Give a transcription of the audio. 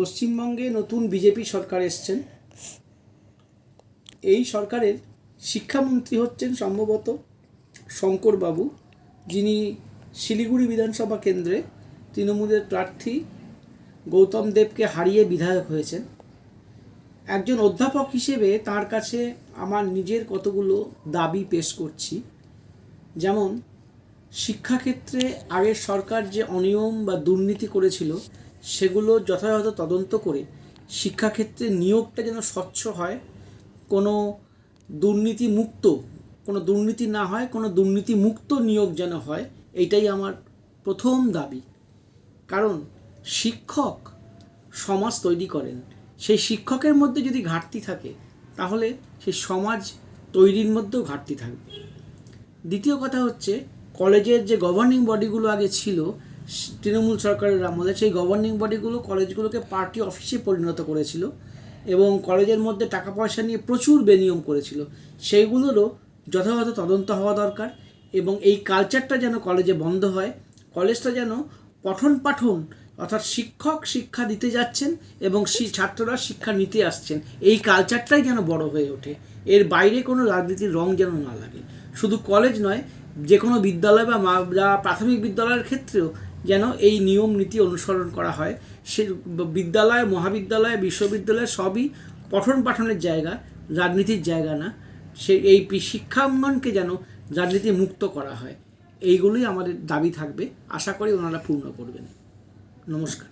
পশ্চিমবঙ্গে নতুন বিজেপি সরকার এসছেন। এই সরকারের শিক্ষামন্ত্রী হচ্ছেন সম্ভবত শঙ্করবাবু, যিনি শিলিগুড়ি বিধানসভা কেন্দ্রে তৃণমূলের প্রার্থী গৌতম দেবকে হারিয়ে বিধায়ক হয়েছেন। একজন অধ্যাপক হিসেবে তার কাছে আমার নিজের কতগুলো দাবি পেশ করছি। যেমন শিক্ষাক্ষেত্রে আগের সরকার যে অনিয়ম বা দুর্নীতি করেছিল সেগুলো যথাযথ তদন্ত করে শিক্ষাক্ষেত্রে নিয়োগটা যেন স্বচ্ছ হয়, কোনো দুর্নীতি না হয়, কোনো দুর্নীতিমুক্ত নিয়োগ যেন হয়, এইটাই আমার প্রথম দাবি। কারণ শিক্ষক সমাজ তৈরি করেন, সেই শিক্ষকের মধ্যে যদি ঘাটতি থাকে তাহলে সেই সমাজ তৈরির মধ্যেও ঘাটতি থাকবে। দ্বিতীয় কথা হচ্ছে, কলেজের যে গভর্নিং বডিগুলো আগে ছিল তৃণমূল সরকারের আমলে, সেই গভর্নিং বডিগুলো কলেজগুলোকে পার্টি অফিসে পরিণত করেছিল এবং কলেজের মধ্যে টাকা পয়সা নিয়ে প্রচুর বেনিয়ম করেছিল। সেইগুলোরও যথাযথ তদন্ত হওয়া দরকার এবং এই কালচারটা যেন কলেজে বন্ধ হয়। কলেজটা যেন পঠন পাঠন অর্থাৎ শিক্ষক শিক্ষা দিতে যাচ্ছেন এবং ছাত্ররা শিক্ষা নিতে আসছেন, এই কালচারটাই যেন বড় হয়ে ওঠে। এর বাইরে কোনো রাজনীতির রং যেন না লাগে। শুধু কলেজ নয়, যে কোনো বিদ্যালয় বা প্রাথমিক বিদ্যালয়ের ক্ষেত্রেও যেন এই নিয়ম নীতি অনুসরণ করা হয়। সে বিদ্যালয়, মহাবিদ্যালয়, বিশ্ববিদ্যালয় সবই পঠন পাঠনের জায়গা, রাজনীতির জায়গা না। এই শিক্ষাঙ্গনকে যেন রাজনীতি মুক্ত করা হয়। এইগুলোই আমাদের দাবি থাকবে, আশা করি ওনারা পূর্ণ করবেন। নমস্কার।